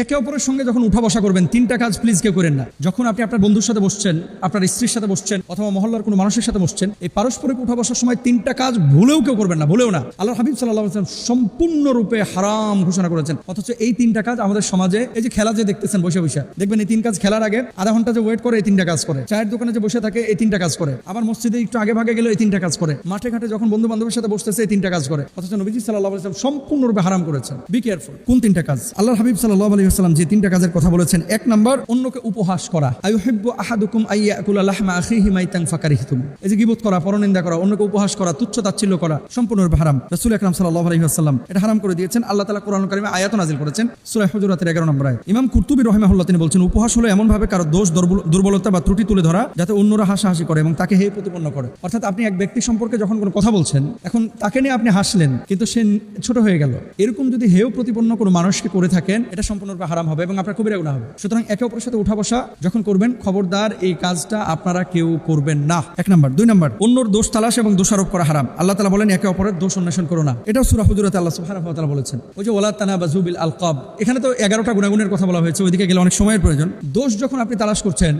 একে অপরের সঙ্গে যখন উঠা বসা করবেন, তিনটা কাজ প্লিজ কেউ করেন না। যখন আপনি আপনার বন্ধুর সাথে বসছেন, আপনার স্ত্রীর সাথে বসছেন, অথবা মহল্লার কোনো মানুষের সাথে বসছেন, এই পারস্পরিক উঠা বসার সময় তিনটা কাজ ভুলেও কেউ করবেন না, ভুলেও না। আল্লাহ হাবিব সাল্লাল্লাহু আলাইহি ওয়াসাল্লাম সম্পূর্ণরূপে হারাম ঘোষণা করেছেন। অথচ এই তিনটা কাজ আমাদের সমাজে, এই যে খেলা যে দেখতেছেন বসে বসে, দেখবেন এই তিন কাজ খেলার আগে আধা ঘন্টা যে ওয়েট করে এই তিনটা কাজ করে, চায়ের দোকানে যে বসে থাকে এই তিনটা কাজ করে, আবার মসজিদে একটু আগে ভাগে গেলে এই তিনটা কাজ করে, মাঠে ঘাটে যখন বন্ধু বান্ধবের সাথে বসতেছে এই তিনটা কাজ করে। অথচ নবীজি সাল্লাল্লাহু আলাইহি ওয়াসাল্লাম সম্পূর্ণরূপে হারাম করেছেন। Be careful. কোন তিনটা কাজ? আল্লাহ হাবিব সাল্লাল্লাহু আলাইহি ওয়াসাল্লাম যে তিনটা কাজের কথা বলেছেন, এক নাম্বার, অন্যকে উপহাস করা। আইয়ুহিব্বু আহাদুকুম আইয়াকুলা লাহমা আখিহি মাইতান ফাকারিহতুম। এই যে গীবত করা, পরনিন্দা করা, অন্যকে উপহাস করা, তুচ্ছ তাচ্ছিল্য করা সম্পূর্ণরূপে হারাম। রাসূল আকরাম সাল্লাল্লাহু আলাইহি ওয়াসাল্লাম এটা হারাম করে দিয়েছেন। আল্লাহ তাআলা কোরআনুল কারীমে আয়াত নাযিল করেছেন, সূরা হুজুরাতের 11 নম্বর আয়াত। ইমাম কুরতুবী রাহিমাহুল্লাহ তিনি বলছেন, উপহাস হলো এমন ভাবে কারো দোষ, দুর্বলতা বা ত্রুটি তুলে ধরা যাতে অন্যরা হাসাহাসি করে এবং তাকে হেয় প্রতিপন্ন করে। অর্থাৎ আপনি এক ব্যক্তি সম্পর্কে যখন কোনো কথা বলছেন, এখন তাকে নিয়ে আপনি হাসলেন কিন্তু সে ছোট হয়ে গেল, এরকম যদি হেয় প্রতিপন্ন কোনো মানুষকে করে থাকেন, এটা সম্পূর্ণরূপে হারাম হবে এবং আপনার কবিরা গুনাহ হবে। সুতরাং একে অপরের সাথে উঠা বসা যখন করবেন, খবরদার এই কাজটা আপনারা কেউ করবেন না। এক নাম্বার। দুই নাম্বার, অন্যর দোষ তালাশ এবং দোষারোপ করা হারাম। আল্লাহ তাআলা বলেন, একে অপরের দোষ অন্বেষণ করো না। এটাও সূরা হুজুরাতে আল্লাহ সুবহানাহু ওয়া তাআলা বলেছেন। ওই যে ওয়ালা তানাবাযু বিল আলকাব, এখানে তো 11টা গুনাহগুনের কথা বলা হয়েছে, ওইদিকে গেলে অনেক সময়ের প্রয়োজন। দোষ যখন আপনি তালাশ করছেন,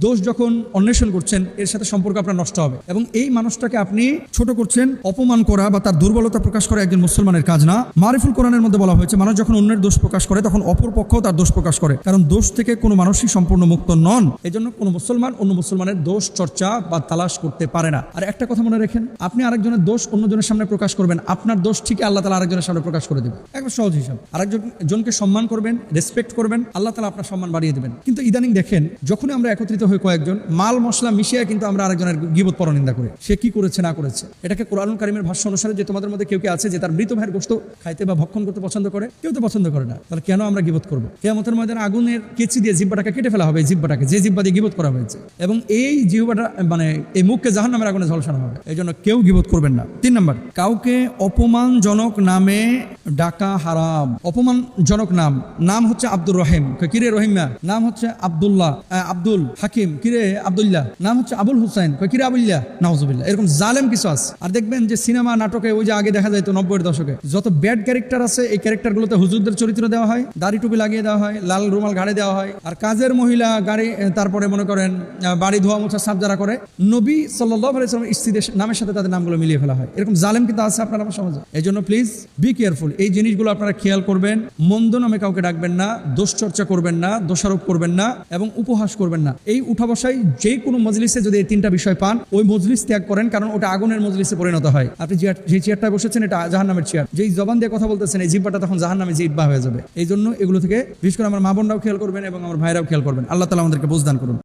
দোষ যখন অন্বেষণ করছেন, এর সাথে সম্পর্ক আপনার নষ্ট হবে এবং এই মানুষটাকে আপনি ছোট করছেন। অপমান করা বা তার দুর্বলতা প্রকাশ করা একজন মুসলমানের কাজ না। মারিফুল কোরআনের মধ্যে বলা হয়েছে, মানুষ যখন অন্যের দোষ প্রকাশ করে তখন অপর পক্ষও তার দোষ প্রকাশ করে, কারণ দোষ থেকে কোনো মানুষই সম্পূর্ণ মুক্ত নন। এই জন্য কোনো মুসলমান অন্য মুসলমানের দোষ চর্চা বা তালাশ করতে পারে না। আর একটা কথা মনে রাখেন, আপনি আরেকজনের দোষ অন্যজনের সামনে প্রকাশ করবেন, আপনার দোষ ঠিকই আল্লাহ তাআলা আরেকজনের সামনে প্রকাশ করে দেবেন। একবার সহজ হিসাব। আরেকজনকে সম্মান করবেন, রেসপেক্ট করবেন, আল্লাহ তাআলা আপনার সম্মান বাড়িয়ে দেবেন। কিন্তু ইদানিং দেখেন, যখনই আমরা একত্রিত হই কয়েকজন, মাল মশলা মিশিয়ে কিন্তু আমরা আরেকজনের গীবত পরনিন্দা করি, সে কি করেছে না করেছে। এটাকে কোরআনুল কারীমের ভাষ্য অনুসারে, যে তোমাদের মধ্যে কেউ আছে যে তার মৃত ভাইয়ের গোশত খাইতে বা ভক্ষণ করতে পছন্দ করে, কেউ তো পছন্দ করে না, তাহলে কেন আমরা গীবত করব? কিয়ামতের ময়দানে আগুনের কেচি দিয়ে জিহ্বাটাকে কেটে ফেলা হবে, জিহ্বাটাকে, যে জিহ্বা দিয়ে গীবত করা হয়েছে, এবং এই জিহ্বাটা মানে এই মুখকে জাহান্নামের আগুনে ঝলসানো হবে। এই জন্য কেউ গীবত করবেন না। 3 নাম্বার, কাউকে অপমানজনক নামে ডাকা হারাম। অপমানজনক নাম হচ্ছে আব্দুর রহিম, কিরে রহিমা। নাম হচ্ছে আব্দুল্লাহ, আব্দুল হাকিম, কিরে আব্দুল্লাহ। নাম হচ্ছে আবুল হুসাইন, কিরে আবুল্লাহ, নাউজুবিল্লাহ। এরকম জালেম কিছু আছে। আর দেখবেন যে সিনেমা নাটকে, ওই যে আগে দেখা যায় তো 90-এর দশকে যত ব্যাড ক্যারেক্টার আছে, এই ক্যারেক্টারগুলোতে হুজুরদের চরিত্র দেওয়া হয়, দাড়ি টুপি লাগিয়ে দেওয়া হয়, লাল রুমাল ঘাড়ে দেওয়া হয়, আর কাজের মহিলা গাড়ি, তারপরে মনে করেন বাড়ি ধোয়া মোছা সাফ যারা করে, নবী সাল্লাল্লাহু আলাইহি ওয়াসাল্লামের স্ত্রীদের নামের সাথে তাদের নামগুলো মিলিয়ে ফেলা হয়। এরকম জালেম কিন্তু আছে আপনার আমার সমাজে। এই জন্য প্লিজ বি কেয়ারফুল। এই জিনিসগুলো আপনারা খেয়াল করবেন। মন্দ নামে কাউকে ডাকবেন না, দোষ চর্চা করবেন না, দোষারোপ করবেন না এবং উপহাস করবেন না। এই উঠা বসাই যে কোনো মজলিসে যদি এই 3টা বিষয় পান, ওই মজলিস ত্যাগ করেন, কারণ ওটা আগুনের মজলিসে পরিণত হয়। আপনি যে চেয়ারটায় বসেছেন, এটা জাহান্নামের চেয়ার। যেই জবান দিয়ে কথা বলতেছেন, এই জিহ্বাটা তখন জাহান্নামে জিহ্বা হয়ে যাবে। এই জন্য এগুলো থেকে বিশেষ করে আমার মা বোনরাও খেয়াল করবেন এবং আমার ভাইরাও খেয়াল করবেন। আল্লাহ তাআলা আমাদেরকে বুঝদান করুন।